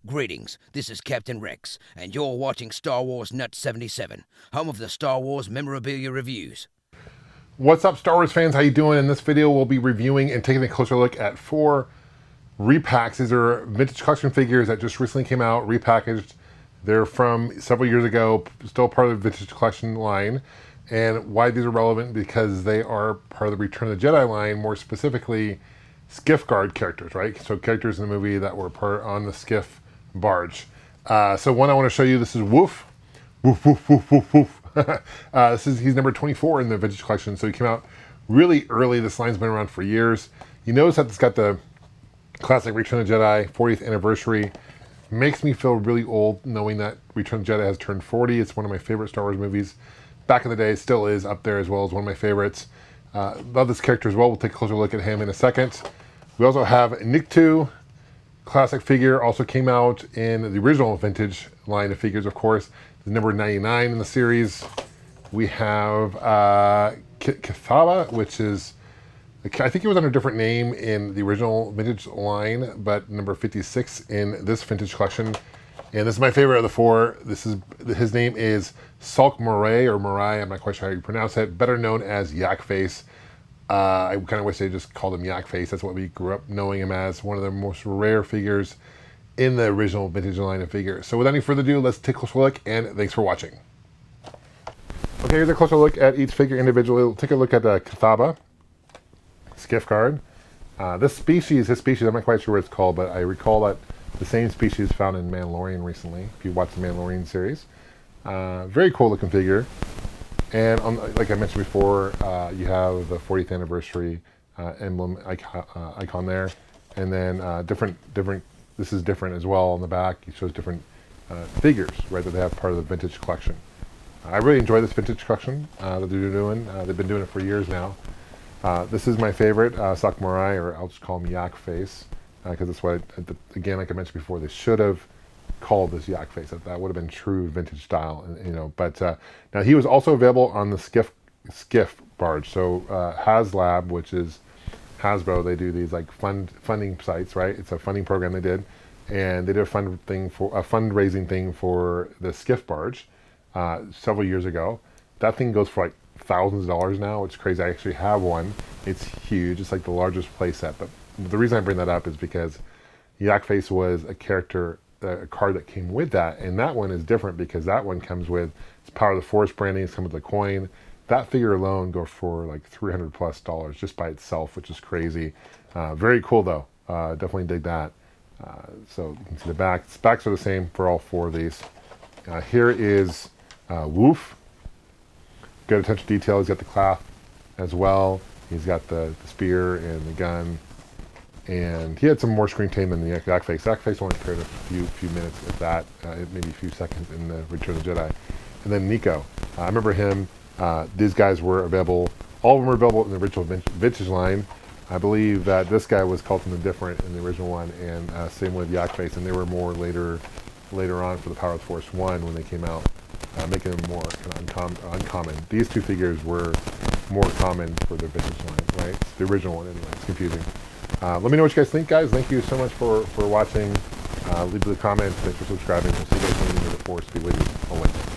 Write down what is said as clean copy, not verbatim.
Greetings, this is Captain Rex, and you're watching Starwarsnut77, home of the Star Wars memorabilia reviews. What's up, Star Wars fans? How you doing? In this video, we'll be reviewing and taking a closer look at 4 repacks. These are vintage collection figures that just recently came out, repackaged. They're from several years ago, still part of the vintage collection line. And why these are relevant, because they are part of the Return of the Jedi line, more specifically, Skiff guard characters, right? So characters in the movie that were part on the Skiff barge. So one I want to show you, this is Woof. Woof, woof, woof, woof, woof. He's number 24 in the vintage collection, so he came out really early. This line's been around for years. You notice that it's got the classic Return of the Jedi 40th anniversary. Makes me feel really old knowing that Return of the Jedi has turned 40. It's one of my favorite Star Wars movies. Back in the day, still is up there as well as one of my favorites. Love this character as well. We'll take a closer look at him in a second. We also have Nikto, classic figure, also came out in the original vintage line of figures, of course. The number 99 in the series. We have Kathaba, which is, I think he was under a different name in the original vintage line, but number 56 in this vintage collection. And this is my favorite of the 4. His name is Saelt-Marae, or Marae, I'm not quite sure how you pronounce it, better known as Yak Face. I kind of wish they just called him Yak Face. That's what we grew up knowing him as. One of the most rare figures in the original vintage line of figures. So without any further ado, let's take a closer look, and thanks for watching. Okay, here's a closer look at each figure individually. We'll take a look at Kathaba, Skiff guard. His species, I'm not quite sure what it's called, but I recall that the same species found in Mandalorian recently, if you watch the Mandalorian series. Very cool looking figure. And like I mentioned before, you have the 40th anniversary emblem icon there. And then this is different as well on the back. It shows different figures, right, that they have part of the vintage collection. I really enjoy this vintage collection that they're doing. They've been doing it for years now. This is my favorite, Saelt-Marae, or I'll just call him Yak Face, because that's what, again, like I mentioned before, they should have called this Yak Face. That would have been true vintage style, you know. But now he was also available on the Skiff barge. So HasLab, which is Hasbro, they do these like funding sites, right? It's a funding program they did, and they did a fundraising thing for the Skiff barge several years ago. That thing goes for like thousands of dollars now. It's crazy. I actually have one. It's huge. It's like the largest play set. But the reason I bring that up is because Yak Face was a character, a card that came with that, and that one is different because that one comes with its Power of the Force branding. It's come with the coin. That figure alone goes for like $300+ just by itself, which is crazy. Very cool though. Definitely dig that. So you can see the back. The backs are the same for all 4 of these. Here is Woof. Good attention to detail. He's got the cloth as well. He's got the spear and the gun. And he had some more screen time than the Yak Face. Yak Face only appeared a few minutes, if that, maybe a few seconds in the Return of the Jedi. And then Nico. I remember him. These guys were available. All of them were available in the original vintage line. I believe that this guy was called something different in the original one, and same with Yak Face. And they were more later on for the Power of the Force 1 when they came out, making them more kind of uncommon. These 2 figures were more common for the vintage line, right? It's the original one anyway. It's confusing. Let me know what you guys think, guys. Thank you so much for watching. Leave the comments. Thanks for subscribing. We'll see you guys soon. The Force be with you always.